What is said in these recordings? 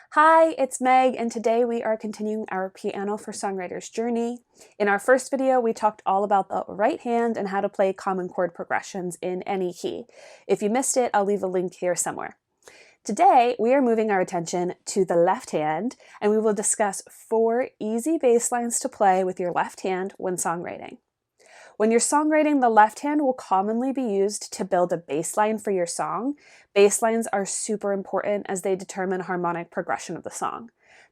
Hi, it's Meg, and today we are continuing our Piano for Songwriters journey. In our first video, we talked all about the right hand and how to play common chord progressions in any key. If you missed it, I'll leave a link here somewhere. Today, we are moving our attention to the left hand, and we will discuss 4 easy bass lines to play with your left hand when songwriting. When you're songwriting, the left hand will commonly be used to build a bass line for your song. Bass lines are super important as they determine harmonic progression of the song.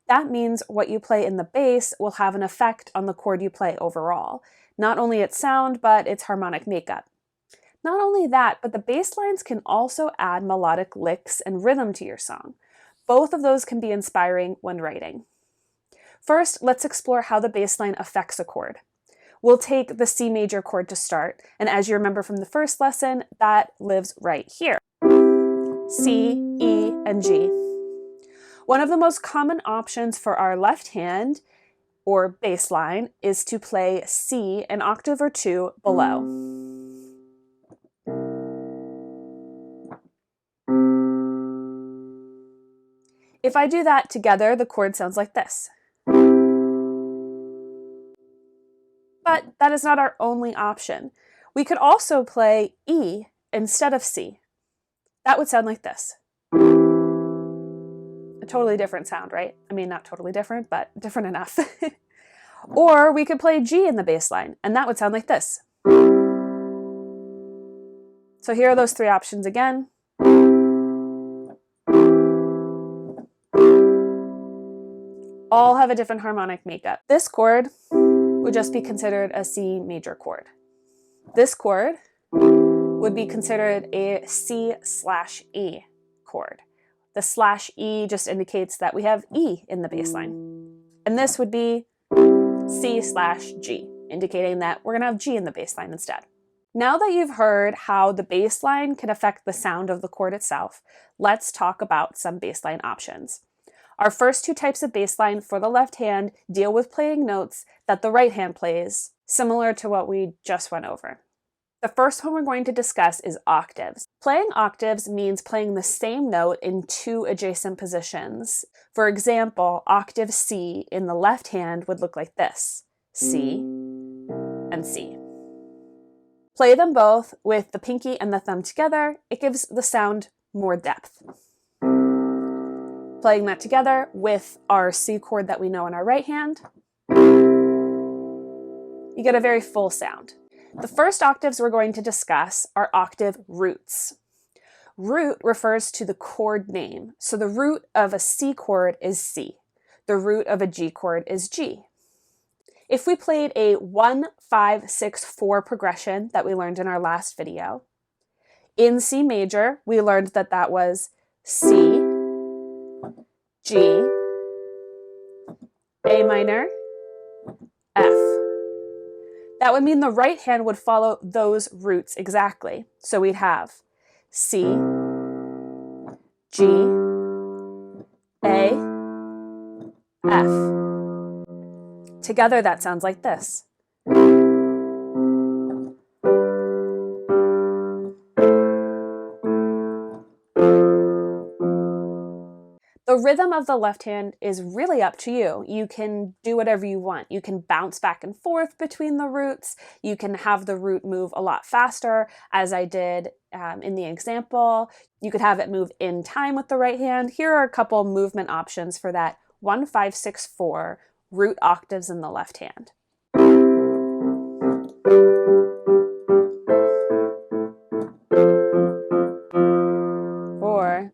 That means what you play in the bass will have an effect on the chord you play overall, not only its sound, but its harmonic makeup. Not only that, but the bass lines can also add melodic licks and rhythm to your song. Both of those can be inspiring when writing. First, let's explore how the bass line affects a chord. We'll take the C major chord to start, and as you remember from the first lesson, that lives right here. C, E, and G. One of the most common options for our left hand, or bass line, is to play C an octave or 2 below. If I do that together, the chord sounds like this. But that is not our only option. We could also play E instead of C. That would sound like this. A totally different sound, right? I mean, not totally different, but different enough. Or we could play G in the bass line, and that would sound like this. So here are those 3 options again. All have a different harmonic makeup. This chord would just be considered a C major chord. This chord would be considered a C/E chord. The /E just indicates that we have E in the bass line. And this would be C/G, indicating that we're going to have G in the bass line instead. Now that you've heard how the bass line can affect the sound of the chord itself, let's talk about some bass line options. Our first 2 types of bass line for the left hand deal with playing notes that the right hand plays, similar to what we just went over. The first one we're going to discuss is octaves. Playing octaves means playing the same note in 2 adjacent positions. For example, octave C in the left hand would look like this: C and C. Play them both with the pinky and the thumb together. It gives the sound more depth. Playing that together with our C chord that we know in our right hand, you get a very full sound. The first octaves we're going to discuss are octave roots. Root refers to the chord name. So the root of a C chord is C. The root of a G chord is G. If we played a 1-5-6-4 progression that we learned in our last video, in C major, we learned that that was C, G, A minor, F. That would mean the right hand would follow those roots exactly. So we'd have C, G, A, F. Together that sounds like this. The rhythm of the left hand is really up to you. You can do whatever you want. You can bounce back and forth between the roots. You can have the root move a lot faster, as I did in the example. You could have it move in time with the right hand. Here are a couple movement options for that 1-5-6-4 root octaves in the left hand. Or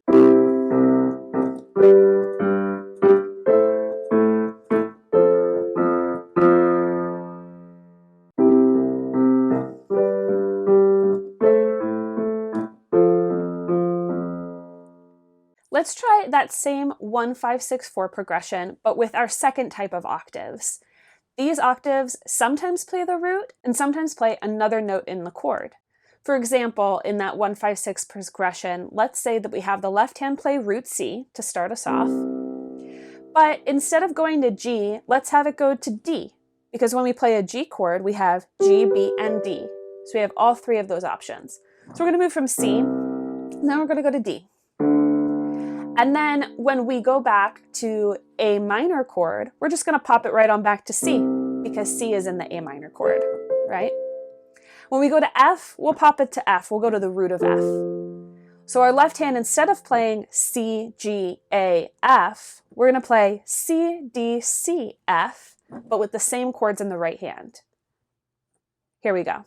let's try that same 1-5-6-4 progression, but with our second type of octaves. These octaves sometimes play the root and sometimes play another note in the chord. For example, in that 1-5-6 progression, let's say that we have the left hand play root C to start us off, but instead of going to G, let's have it go to D, because when we play a G chord, we have G, B, and D. So we have all 3 of those options. So we're going to move from C, and then we're going to go to D. And then when we go back to A minor chord, we're just going to pop it right on back to C because C is in the A minor chord, right? When we go to F, we'll pop it to F. We'll go to the root of F. So our left hand, instead of playing C, G, A, F, we're going to play C, D, C, F, but with the same chords in the right hand. Here we go.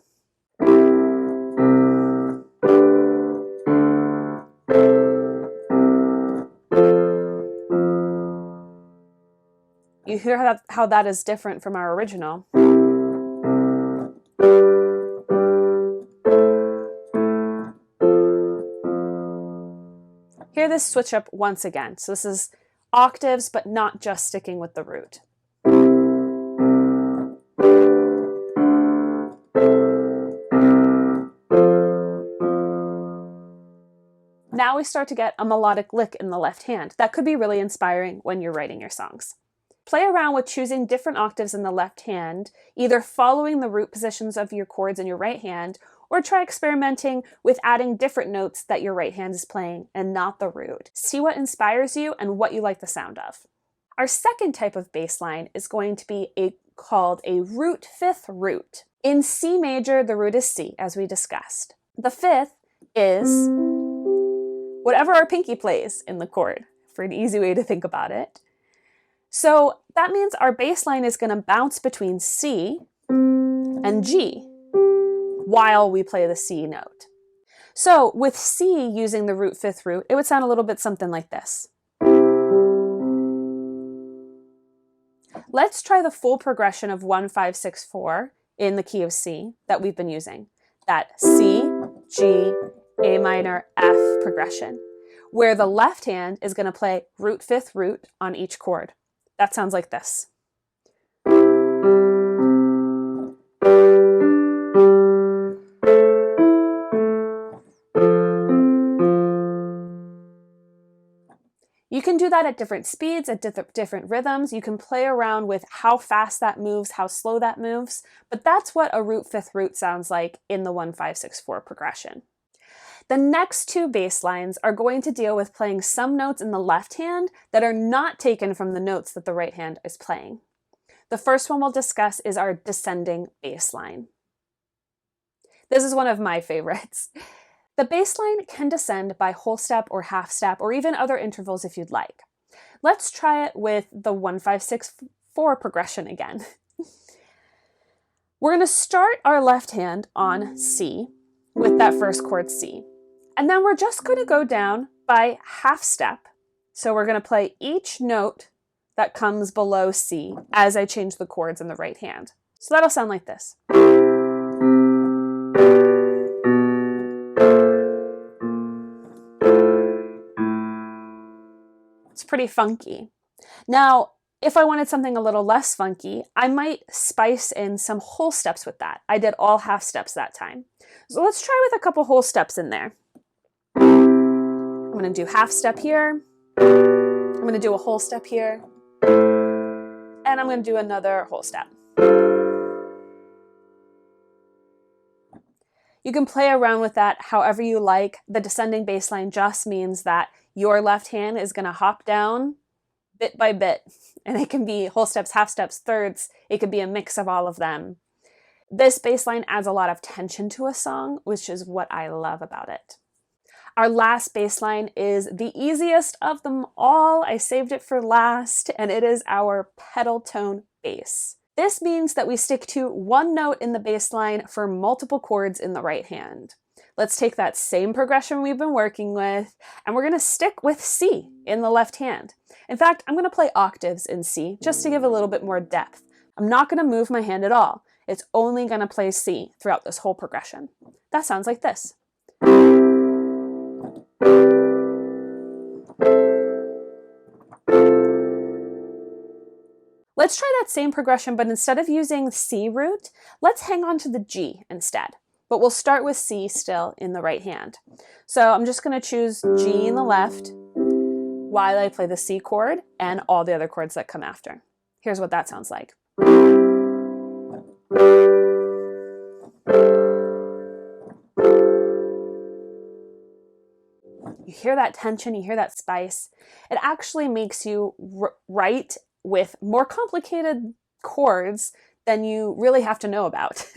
You hear how that is different from our original. Hear this switch up once again. So this is octaves, but not just sticking with the root. Now we start to get a melodic lick in the left hand. That could be really inspiring when you're writing your songs. Play around with choosing different octaves in the left hand, either following the root positions of your chords in your right hand, or try experimenting with adding different notes that your right hand is playing and not the root. See what inspires you and what you like the sound of. Our second type of bass line is going to be called a root fifth root. In C major, the root is C, as we discussed. The fifth is whatever our pinky plays in the chord, for an easy way to think about it. So that means our bass line is going to bounce between C and G while we play the C note. So with C using the root fifth root, it would sound a little bit something like this. Let's try the full progression of 1, 5, 6, 4 in the key of C that we've been using. That C, G, A minor, F progression, where the left hand is going to play root fifth root on each chord. That sounds like this. You can do that at different speeds, at different rhythms. You can play around with how fast that moves, how slow that moves, but that's what a root fifth root sounds like in the 1, 5, 6, 4 progression. The next two bass lines are going to deal with playing some notes in the left hand that are not taken from the notes that the right hand is playing. The first one we'll discuss is our descending bass line. This is one of my favorites. The bass line can descend by whole step or half step or even other intervals if you'd like. Let's try it with the 1, 5, 6, 4 progression again. We're going to start our left hand on C with that first chord C. And then we're just going to go down by half step. So we're going to play each note that comes below C as I change the chords in the right hand. So that'll sound like this. It's pretty funky. Now, if I wanted something a little less funky, I might spice in some whole steps with that. I did all half steps that time. So let's try with a couple whole steps in there. I'm going to do half step here. I'm going to do a whole step here. And I'm going to do another whole step. You can play around with that however you like. The descending bass line just means that your left hand is going to hop down bit by bit. And it can be whole steps, half steps, thirds. It could be a mix of all of them. This bass line adds a lot of tension to a song, which is what I love about it. Our last bass line is the easiest of them all. I saved it for last, and it is our pedal tone bass. This means that we stick to one note in the bass line for multiple chords in the right hand. Let's take that same progression we've been working with, and we're going to stick with C in the left hand. In fact, I'm going to play octaves in C just to give a little bit more depth. I'm not going to move my hand at all. It's only going to play C throughout this whole progression. That sounds like this. Let's try that same progression, but instead of using C root, let's hang on to the G instead. But we'll start with C still in the right hand. So I'm just going to choose G in the left while I play the C chord and all the other chords that come after. Here's what that sounds like. You hear that tension, you hear that spice. It actually makes you write with more complicated chords than you really have to know about.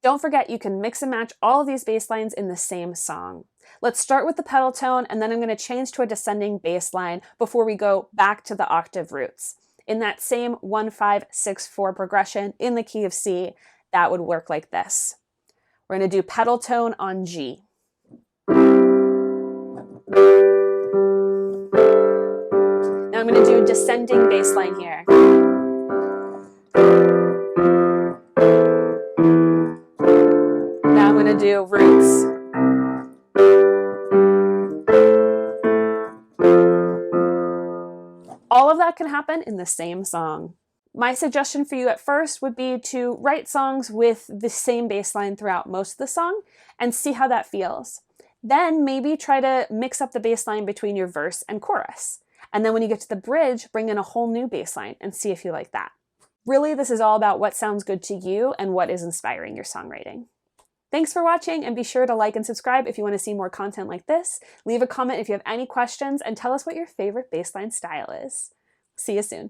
Don't forget, you can mix and match all of these bass lines in the same song. Let's start with the pedal tone, and then I'm going to change to a descending bass line before we go back to the octave roots. In that same 1-5-6-4 progression in the key of C, that would work like this. We're going to do pedal tone on G. Now I'm going to do descending bass line here. Now I'm going to do roots. All of that can happen in the same song. My suggestion for you at first would be to write songs with the same bass line throughout most of the song and see how that feels. Then maybe try to mix up the bass line between your verse and chorus. And then when you get to the bridge, bring in a whole new bass line and see if you like that. Really, this is all about what sounds good to you and what is inspiring your songwriting. Thanks for watching, and be sure to like and subscribe if you want to see more content like this. Leave a comment if you have any questions, and tell us what your favorite bassline style is. See you soon.